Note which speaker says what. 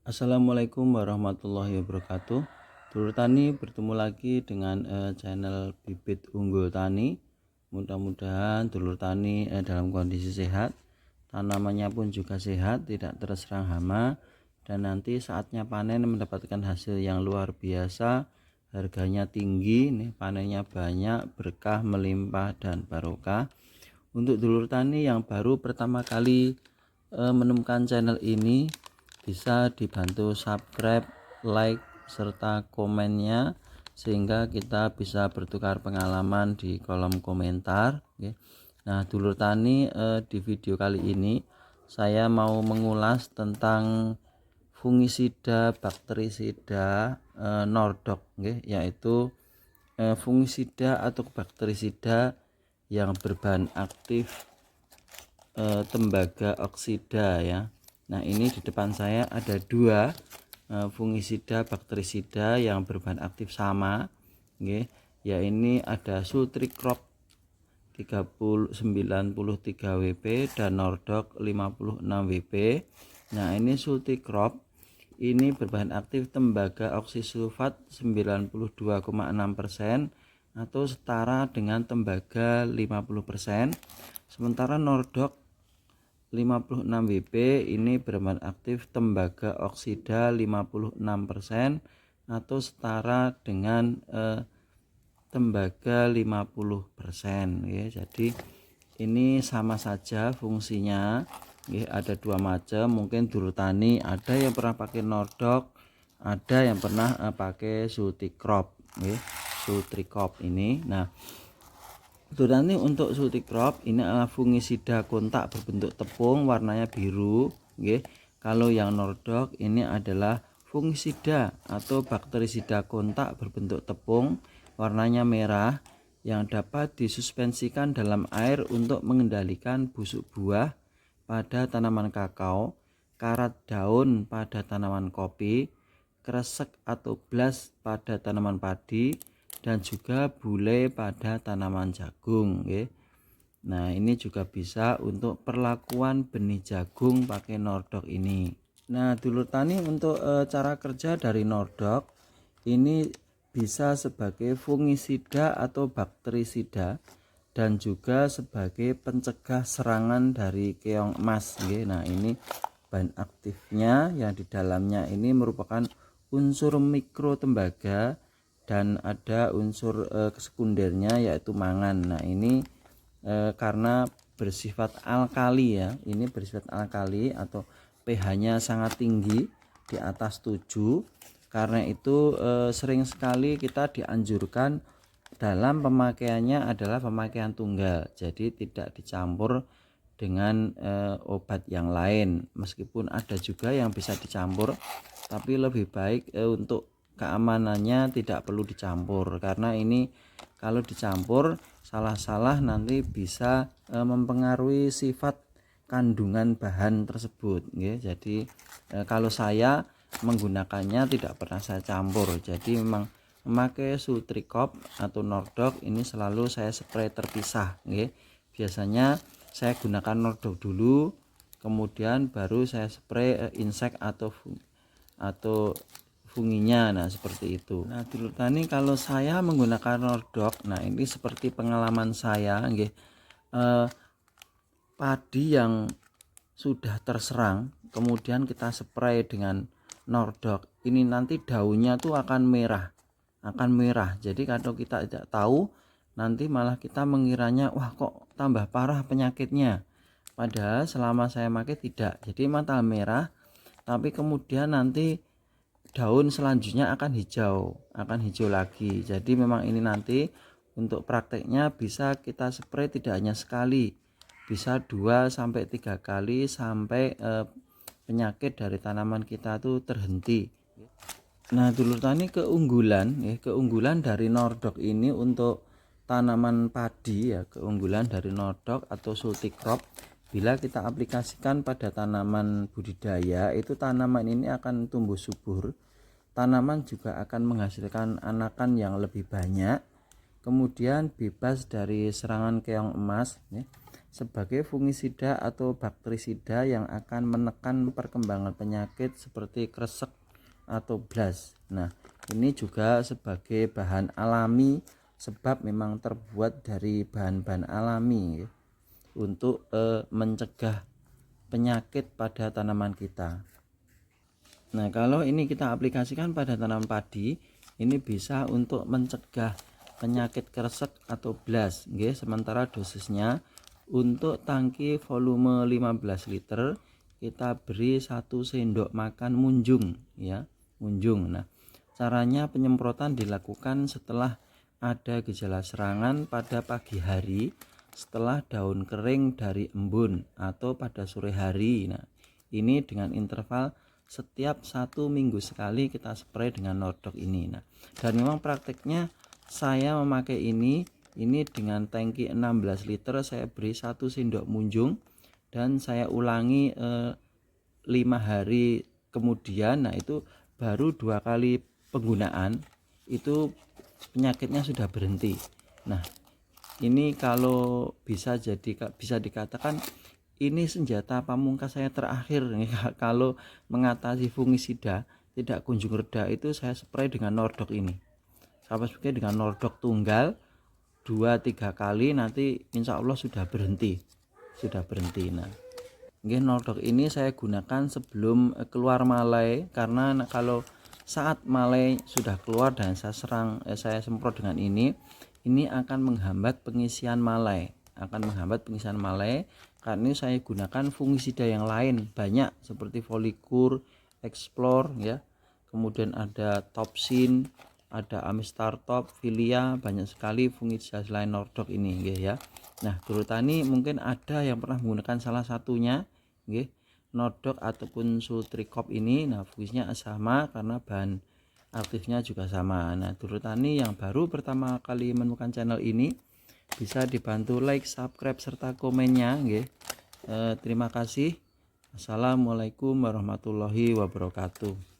Speaker 1: Assalamualaikum warahmatullahi wabarakatuh. Dulur Tani bertemu lagi dengan channel Bibit Unggul Tani. Mudah-mudahan dulur tani dalam kondisi sehat, tanamannya pun juga sehat, tidak terserang hama, dan nanti saatnya panen mendapatkan hasil yang luar biasa. Harganya tinggi, nih panennya banyak, berkah, melimpah, dan barokah. Untuk dulur tani yang baru pertama kali menemukan channel ini, bisa dibantu subscribe, like, serta komennya sehingga kita bisa bertukar pengalaman di kolom komentar. Nah, dulur tani, di video kali ini saya mau mengulas tentang fungisida bakterisida Nordok, yaitu fungisida atau bakterisida yang berbahan aktif tembaga oksida ya. Nah, ini di depan saya ada dua fungisida bakterisida yang berbahan aktif sama, ya ini ada Sultrikrop 93 WP dan Nordok 56 WP. Nah, ini Sultrikrop ini berbahan aktif tembaga oksisulfat 92,6% atau setara dengan tembaga 50%. Sementara Nordok 56 WP ini berbahan aktif tembaga oksida 56% atau setara dengan tembaga 50% ya. Jadi ini sama saja fungsinya ya, ada dua macam. Mungkin dulur tani ada yang pernah pakai Nordok, ada yang pernah pakai Sultrikrop ya, Sultrikrop ini. Nah, nanti untuk Sultrikrop ini adalah fungisida kontak berbentuk tepung, warnanya biru. Kalau yang Nordok ini adalah fungisida atau bakterisida kontak berbentuk tepung, warnanya merah, yang dapat disuspensikan dalam air untuk mengendalikan busuk buah pada tanaman kakao, karat daun pada tanaman kopi, kresek atau blas pada tanaman padi, dan juga bule pada tanaman jagung. Nah, ini juga bisa untuk perlakuan benih jagung pakai Nordok ini. Nah, dulur tani, untuk cara kerja dari Nordok ini bisa sebagai fungisida atau bakterisida dan juga sebagai pencegah serangan dari keong emas. Nah, ini bahan aktifnya yang di dalamnya ini merupakan unsur mikro tembaga dan ada unsur sekundernya yaitu mangan. Nah, ini karena bersifat alkali ya, ini bersifat alkali atau pH-nya sangat tinggi di atas 7. Karena itu sering sekali kita dianjurkan dalam pemakaiannya adalah pemakaian tunggal, jadi tidak dicampur dengan obat yang lain. Meskipun ada juga yang bisa dicampur, tapi lebih baik untuk keamanannya tidak perlu dicampur, karena ini kalau dicampur salah-salah nanti bisa mempengaruhi sifat kandungan bahan tersebut. Jadi kalau saya menggunakannya tidak pernah saya campur, jadi memang memakai Sultrikrop atau Nordok ini selalu saya spray terpisah. Biasanya saya gunakan Nordok dulu, kemudian baru saya spray insek atau funginya. Nah, seperti itu. Nah, dulur tani, kalau saya menggunakan Nordok, nah ini seperti pengalaman saya, padi yang sudah terserang kemudian kita spray dengan Nordok, ini nanti daunnya tuh akan merah. Jadi kalau kita tidak tahu, nanti malah kita mengiranya wah kok tambah parah penyakitnya, padahal selama saya pakai tidak. Jadi mata merah, tapi kemudian nanti daun selanjutnya akan hijau lagi. Jadi memang ini nanti untuk prakteknya bisa kita spray tidak hanya sekali, bisa 2-3 kali sampai penyakit dari tanaman kita tuh terhenti. Nah, dulur tani, keunggulan dari Nordok ini untuk tanaman padi ya, keunggulan dari Nordok atau Sultrikrop bila kita aplikasikan pada tanaman budidaya, itu tanaman ini akan tumbuh subur, tanaman juga akan menghasilkan anakan yang lebih banyak, kemudian bebas dari serangan keong emas. sebagai fungisida atau bakterisida yang akan menekan perkembangan penyakit seperti kresek atau blast. Nah, ini juga sebagai bahan alami sebab memang terbuat dari bahan-bahan alami ya, untuk mencegah penyakit pada tanaman kita. Nah, kalau ini kita aplikasikan pada tanaman padi, ini bisa untuk mencegah penyakit kresek atau blast nggih. Sementara dosisnya untuk tangki volume 15 liter kita beri 1 sendok makan munjung ya, munjung. Nah, caranya penyemprotan dilakukan setelah ada gejala serangan pada pagi hari, setelah daun kering dari embun, atau pada sore hari. Nah, ini dengan interval setiap 1 minggu sekali kita spray dengan nordok ini. Nah, dan memang prakteknya saya memakai ini dengan tangki 16 liter saya beri 1 sendok munjung dan saya ulangi 5 hari kemudian. Nah, itu baru 2 kali penggunaan itu penyakitnya sudah berhenti. Nah, ini kalau bisa dikatakan ini senjata pamungkas saya terakhir nih. Kalau mengatasi fungisida tidak kunjung reda itu saya spray dengan nordok ini. Saya spray dengan nordok tunggal 2-3 kali, nanti insya Allah sudah berhenti. Nah, nordok ini saya gunakan sebelum keluar malai, karena karena saat malai sudah keluar dan saya semprot dengan ini akan menghambat pengisian malai, karena ini saya gunakan fungisida yang lain banyak seperti Folikur, Explore ya, kemudian ada Topsin, ada Amistartop, Filia, banyak sekali fungisida selain nordok ini ya. Nah, guru tani mungkin ada yang pernah menggunakan salah satunya nggih, nordok ataupun Sultricop ini. Nah, fungsinya sama karena bahan aktifnya juga sama. Nah, guru tani yang baru pertama kali menemukan channel ini bisa dibantu like, subscribe serta komennya nggih. Terima kasih. Assalamualaikum warahmatullahi wabarakatuh.